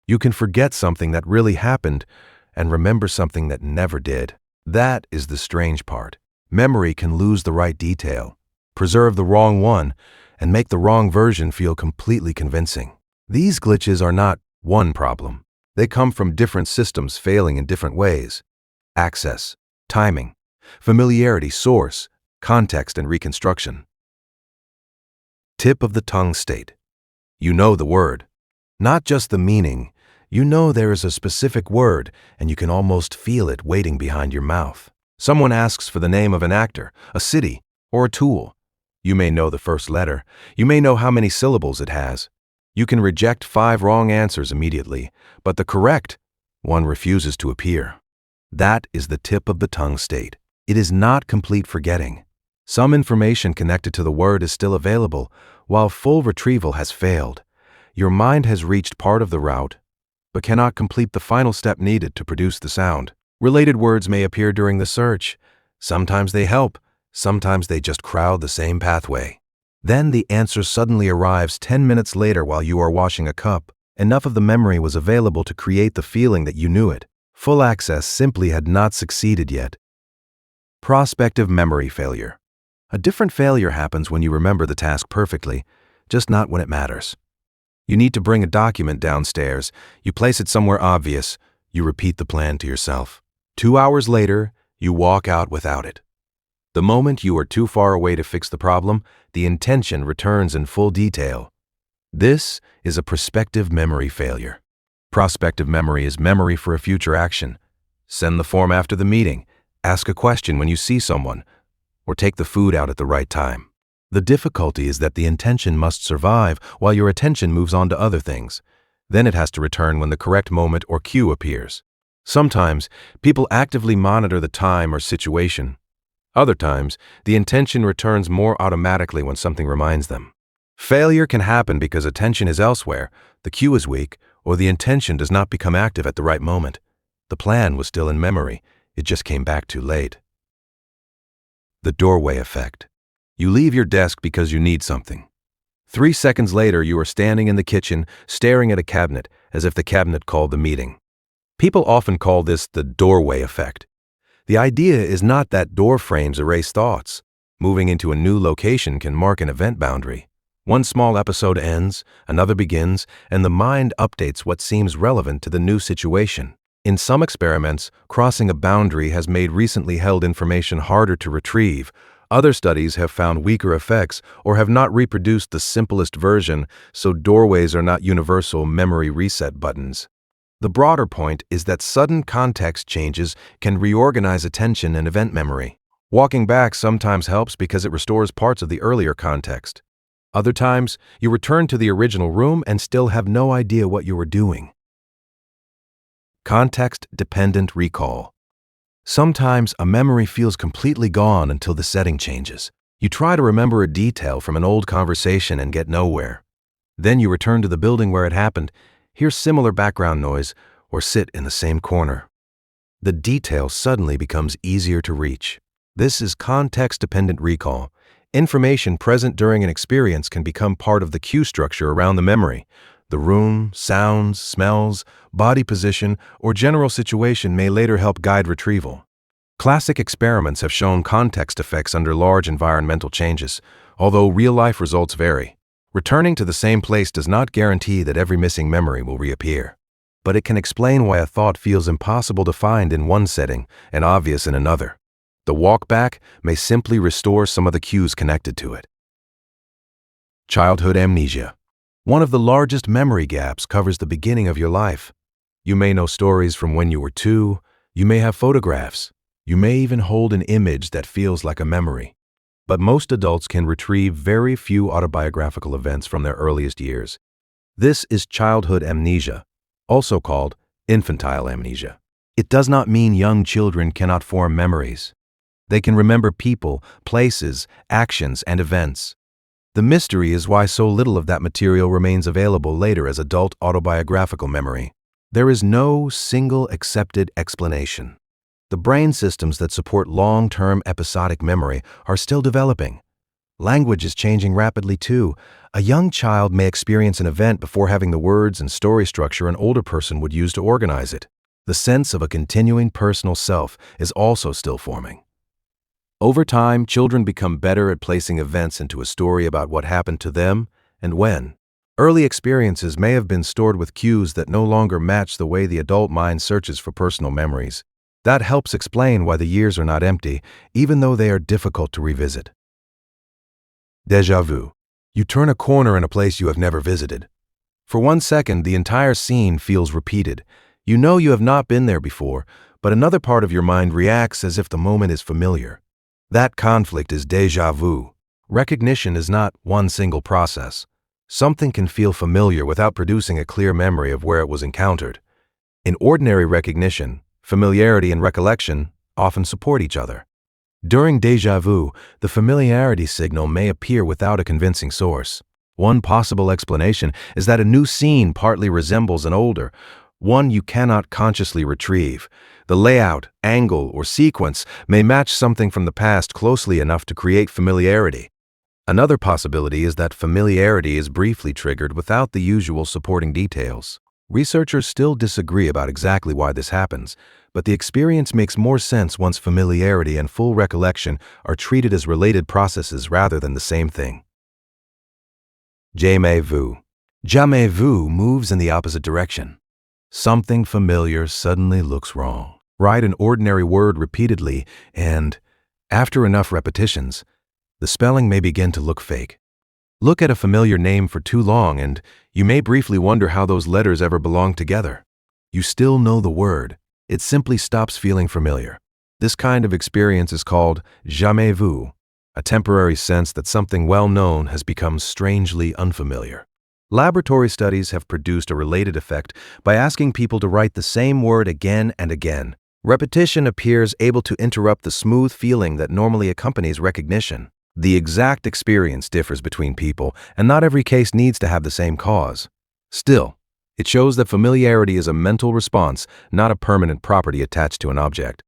You can forget something that really happened and remember something that never did. That is the strange part. Memory can lose the right detail, preserve the wrong one, and make the wrong version feel completely convincing. These glitches are not one problem. They come from different systems failing in different ways. Access, timing, familiarity, source, context, and reconstruction. Tip of the tongue state. You know the word, not just the meaning. You know there is a specific word, and you can almost feel it waiting behind your mouth. Someone asks for the name of an actor, a city, or a tool. You may know the first letter. You may know how many syllables it has. You can reject 5 wrong answers immediately, but the correct one refuses to appear. That is the tip of the tongue state. It is not complete forgetting. Some information connected to the word is still available, while full retrieval has failed. Your mind has reached part of the route, but cannot complete the final step needed to produce the sound. Related words may appear during the search. Sometimes they help, sometimes they just crowd the same pathway. Then the answer suddenly arrives 10 minutes later while you are washing a cup. Enough of the memory was available to create the feeling that you knew it. Full access simply had not succeeded yet. Prospective memory failure. A different failure happens when you remember the task perfectly, just not when it matters. You need to bring a document downstairs. You place it somewhere obvious. You repeat the plan to yourself. 2 hours later, you walk out without it. The moment you are too far away to fix the problem, the intention returns in full detail. This is a prospective memory failure. Prospective memory is memory for a future action. Send the form after the meeting, ask a question when you see someone, or take the food out at the right time. The difficulty is that the intention must survive while your attention moves on to other things. Then it has to return when the correct moment or cue appears. Sometimes, people actively monitor the time or situation. Other times, the intention returns more automatically when something reminds them. Failure can happen because attention is elsewhere, the cue is weak, or the intention does not become active at the right moment. The plan was still in memory, it just came back too late. The doorway effect. You leave your desk because you need something. 3 seconds later, you are standing in the kitchen, staring at a cabinet, as if the cabinet called the meeting. People often call this the doorway effect. The idea is not that door frames erase thoughts. Moving into a new location can mark an event boundary. One small episode ends, another begins, and the mind updates what seems relevant to the new situation. In some experiments, crossing a boundary has made recently held information harder to retrieve. Other studies have found weaker effects or have not reproduced the simplest version, so doorways are not universal memory reset buttons. The broader point is that sudden context changes can reorganize attention and event memory. Walking back sometimes helps because it restores parts of the earlier context. Other times, you return to the original room and still have no idea what you were doing. Context-dependent recall. Sometimes a memory feels completely gone until the setting changes. You try to remember a detail from an old conversation and get nowhere. Then you return to the building where it happened, hear similar background noise, or sit in the same corner. The detail suddenly becomes easier to reach. This is context-dependent recall. Information present during an experience can become part of the cue structure around the memory. The room, sounds, smells, body position, or general situation may later help guide retrieval. Classic experiments have shown context effects under large environmental changes, although real-life results vary. Returning to the same place does not guarantee that every missing memory will reappear, but it can explain why a thought feels impossible to find in one setting and obvious in another. The walk back may simply restore some of the cues connected to it. Childhood amnesia. One of the largest memory gaps covers the beginning of your life. You may know stories from when you were 2, you may have photographs, you may even hold an image that feels like a memory. But most adults can retrieve very few autobiographical events from their earliest years. This is childhood amnesia, also called infantile amnesia. It does not mean young children cannot form memories. They can remember people, places, actions, and events. The mystery is why so little of that material remains available later as adult autobiographical memory. There is no single accepted explanation. The brain systems that support long-term episodic memory are still developing. Language is changing rapidly too. A young child may experience an event before having the words and story structure an older person would use to organize it. The sense of a continuing personal self is also still forming. Over time, children become better at placing events into a story about what happened to them and when. Early experiences may have been stored with cues that no longer match the way the adult mind searches for personal memories. That helps explain why the years are not empty, even though they are difficult to revisit. Déjà vu. You turn a corner in a place you have never visited. For 1 second, the entire scene feels repeated. You know you have not been there before, but another part of your mind reacts as if the moment is familiar. That conflict is déjà vu. Recognition is not one single process. Something can feel familiar without producing a clear memory of where it was encountered. In ordinary recognition, familiarity and recollection often support each other. During déjà vu, the familiarity signal may appear without a convincing source. One possible explanation is that a new scene partly resembles an older, one you cannot consciously retrieve. The layout, angle, or sequence may match something from the past closely enough to create familiarity. Another possibility is that familiarity is briefly triggered without the usual supporting details. Researchers still disagree about exactly why this happens, but the experience makes more sense once familiarity and full recollection are treated as related processes rather than the same thing. Jamais vu. Jamais vu moves in the opposite direction. Something familiar suddenly looks wrong. Write an ordinary word repeatedly, and, after enough repetitions, the spelling may begin to look fake. Look at a familiar name for too long, and you may briefly wonder how those letters ever belong together. You still know the word. It simply stops feeling familiar. This kind of experience is called jamais vu, a temporary sense that something well-known has become strangely unfamiliar. Laboratory studies have produced a related effect by asking people to write the same word again and again. Repetition appears able to interrupt the smooth feeling that normally accompanies recognition. The exact experience differs between people, and not every case needs to have the same cause. Still, it shows that familiarity is a mental response, not a permanent property attached to an object.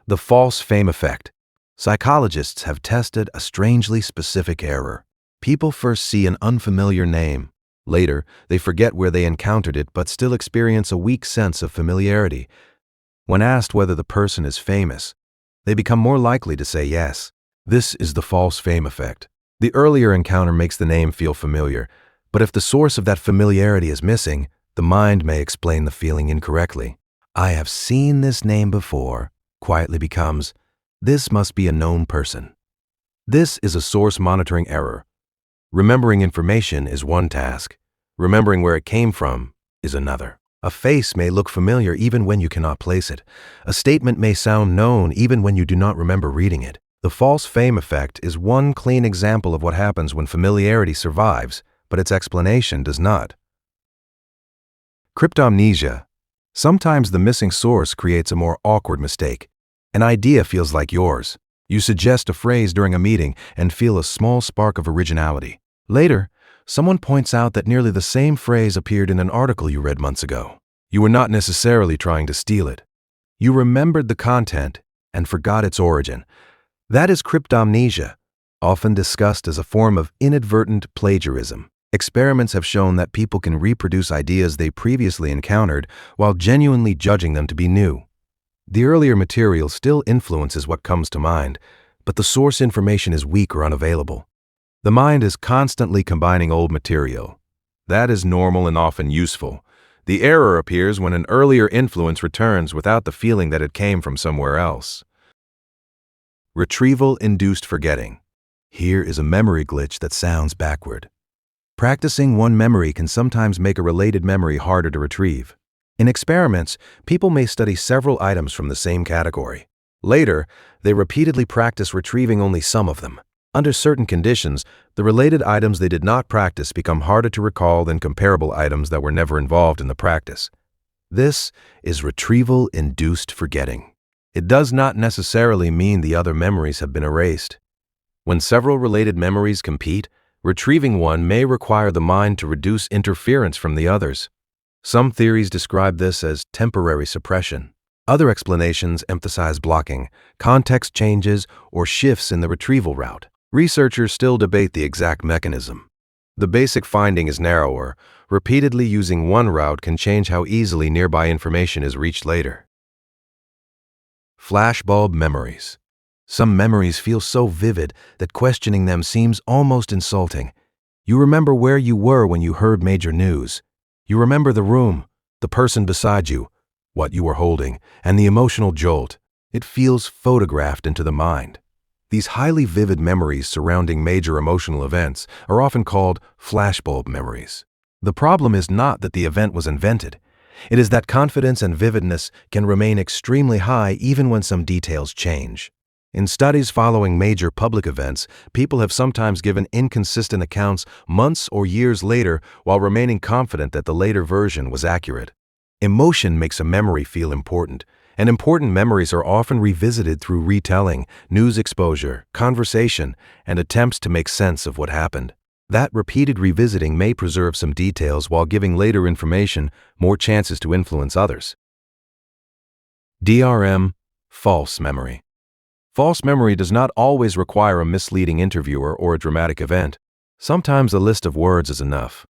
The false fame effect. Psychologists have tested a strangely specific error. People first see an unfamiliar name. Later, they forget where they encountered it but still experience a weak sense of familiarity. When asked whether the person is famous, they become more likely to say yes. This is the false fame effect. The earlier encounter makes the name feel familiar, but if the source of that familiarity is missing, the mind may explain the feeling incorrectly. I have seen this name before quietly becomes, this must be a known person. This is a source monitoring error. Remembering information is one task. Remembering where it came from is another. A face may look familiar even when you cannot place it. A statement may sound known even when you do not remember reading it. The false fame effect is one clean example of what happens when familiarity survives, but its explanation does not. Cryptomnesia. Sometimes the missing source creates a more awkward mistake. An idea feels like yours. You suggest a phrase during a meeting and feel a small spark of originality. Later, someone points out that nearly the same phrase appeared in an article you read months ago. You were not necessarily trying to steal it. You remembered the content and forgot its origin. That is cryptomnesia, often discussed as a form of inadvertent plagiarism. Experiments have shown that people can reproduce ideas they previously encountered while genuinely judging them to be new. The earlier material still influences what comes to mind, but the source information is weak or unavailable. The mind is constantly combining old material. That is normal and often useful. The error appears when an earlier influence returns without the feeling that it came from somewhere else. Retrieval-Induced Forgetting. Here is a memory glitch that sounds backward. Practicing one memory can sometimes make a related memory harder to retrieve. In experiments, people may study several items from the same category. Later, they repeatedly practice retrieving only some of them. Under certain conditions, the related items they did not practice become harder to recall than comparable items that were never involved in the practice. This is retrieval-induced forgetting. It does not necessarily mean the other memories have been erased. When several related memories compete, retrieving one may require the mind to reduce interference from the others. Some theories describe this as temporary suppression. Other explanations emphasize blocking, context changes, or shifts in the retrieval route. Researchers still debate the exact mechanism. The basic finding is narrower. Repeatedly using one route can change how easily nearby information is reached later. Flashbulb memories. Some memories feel so vivid that questioning them seems almost insulting. You remember where you were when you heard major news. You remember the room, the person beside you, what you were holding, and the emotional jolt. It feels photographed into the mind. These highly vivid memories surrounding major emotional events are often called flashbulb memories. The problem is not that the event was invented. It is that confidence and vividness can remain extremely high even when some details change. In studies following major public events, people have sometimes given inconsistent accounts months or years later while remaining confident that the later version was accurate. Emotion makes a memory feel important, and important memories are often revisited through retelling, news exposure, conversation, and attempts to make sense of what happened. That repeated revisiting may preserve some details while giving later information more chances to influence others. DRM False Memory. False memory does not always require a misleading interviewer or a dramatic event. Sometimes a list of words is enough.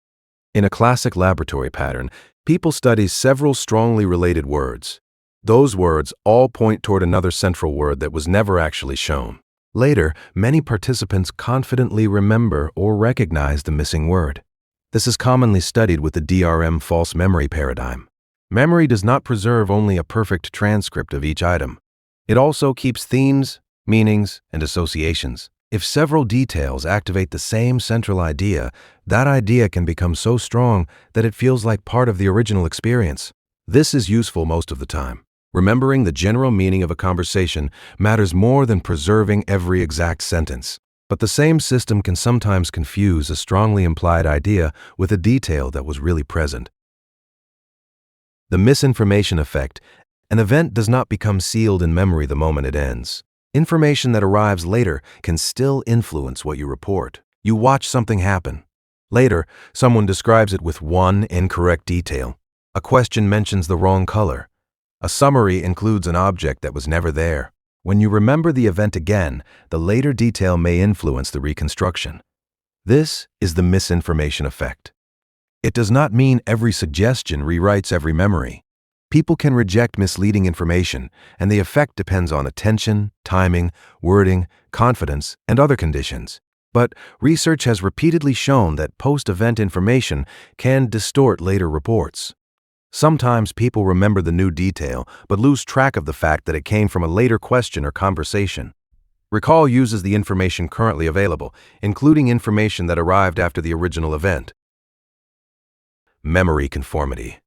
In a classic laboratory pattern, people study several strongly related words. Those words all point toward another central word that was never actually shown. Later, many participants confidently remember or recognize the missing word. This is commonly studied with the DRM false memory paradigm. Memory does not preserve only a perfect transcript of each item. It also keeps themes, meanings, and associations. If several details activate the same central idea, that idea can become so strong that it feels like part of the original experience. This is useful most of the time. Remembering the general meaning of a conversation matters more than preserving every exact sentence. But the same system can sometimes confuse a strongly implied idea with a detail that was really present. The misinformation effect. An event does not become sealed in memory the moment it ends. Information that arrives later can still influence what you report. You watch something happen. Later, someone describes it with one incorrect detail. A question mentions the wrong color. A summary includes an object that was never there. When you remember the event again, the later detail may influence the reconstruction. This is the misinformation effect. It does not mean every suggestion rewrites every memory. People can reject misleading information, and the effect depends on attention, timing, wording, confidence, and other conditions. But research has repeatedly shown that post-event information can distort later reports. Sometimes people remember the new detail, but lose track of the fact that it came from a later question or conversation. Recall uses the information currently available, including information that arrived after the original event. Memory conformity.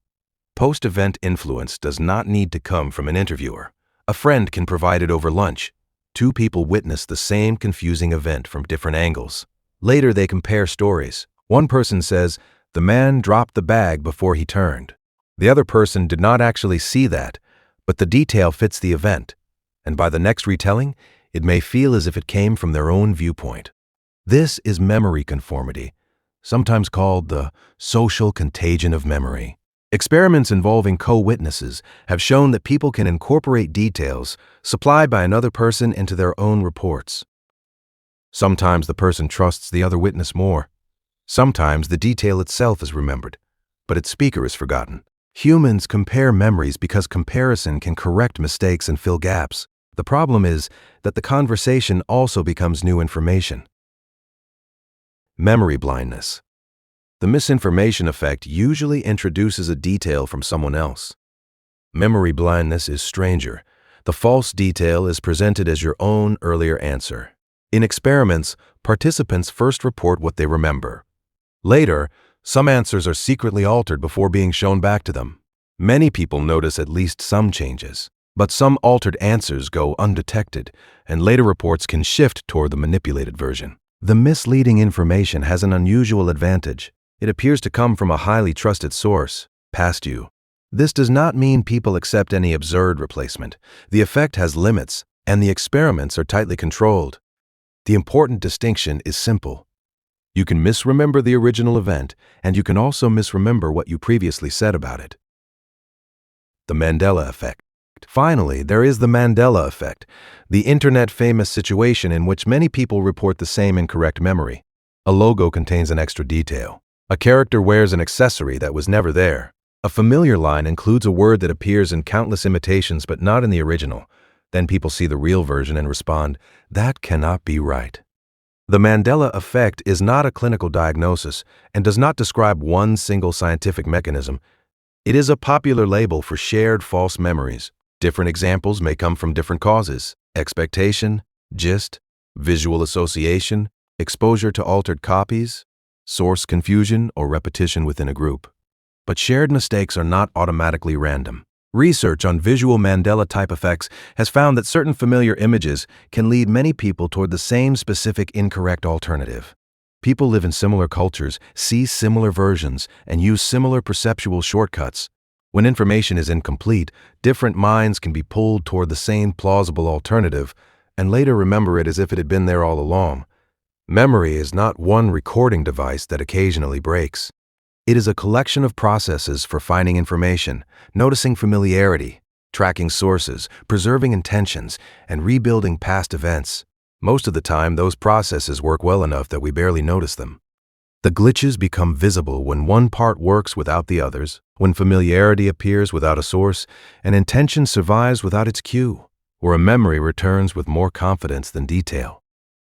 Post-event influence does not need to come from an interviewer. A friend can provide it over lunch. Two people witness the same confusing event from different angles. Later, they compare stories. One person says, "The man dropped the bag before he turned." The other person did not actually see that, but the detail fits the event, and by the next retelling, it may feel as if it came from their own viewpoint. This is memory conformity, sometimes called the social contagion of memory. Experiments involving co-witnesses have shown that people can incorporate details supplied by another person into their own reports. Sometimes the person trusts the other witness more. Sometimes the detail itself is remembered, but its speaker is forgotten. Humans compare memories because comparison can correct mistakes and fill gaps. The problem is that the conversation also becomes new information. Memory blindness. The misinformation effect usually introduces a detail from someone else. Memory blindness is stranger. The false detail is presented as your own earlier answer. In experiments, participants first report what they remember. Later, some answers are secretly altered before being shown back to them. Many people notice at least some changes, but some altered answers go undetected, and later reports can shift toward the manipulated version. The misleading information has an unusual advantage. It appears to come from a highly trusted source, past you. This does not mean people accept any absurd replacement. The effect has limits, and the experiments are tightly controlled. The important distinction is simple. You can misremember the original event, and you can also misremember what you previously said about it. The Mandela Effect. Effect. Finally, there is the Mandela Effect, the internet-famous situation in which many people report the same incorrect memory. A logo contains an extra detail. A character wears an accessory that was never there. A familiar line includes a word that appears in countless imitations but not in the original. Then people see the real version and respond, "That cannot be right." The Mandela Effect is not a clinical diagnosis and does not describe one single scientific mechanism. It is a popular label for shared false memories. Different examples may come from different causes: expectation, gist, visual association, exposure to altered copies, source confusion, or repetition within a group. But shared mistakes are not automatically random. Research on visual Mandela-type effects has found that certain familiar images can lead many people toward the same specific incorrect alternative. People live in similar cultures, see similar versions, and use similar perceptual shortcuts. When information is incomplete, different minds can be pulled toward the same plausible alternative and later remember it as if it had been there all along. Memory is not one recording device that occasionally breaks. It is a collection of processes for finding information, noticing familiarity, tracking sources, preserving intentions, and rebuilding past events. Most of the time, those processes work well enough that we barely notice them. The glitches become visible when one part works without the others, when familiarity appears without a source, and intention survives without its cue, or a memory returns with more confidence than detail.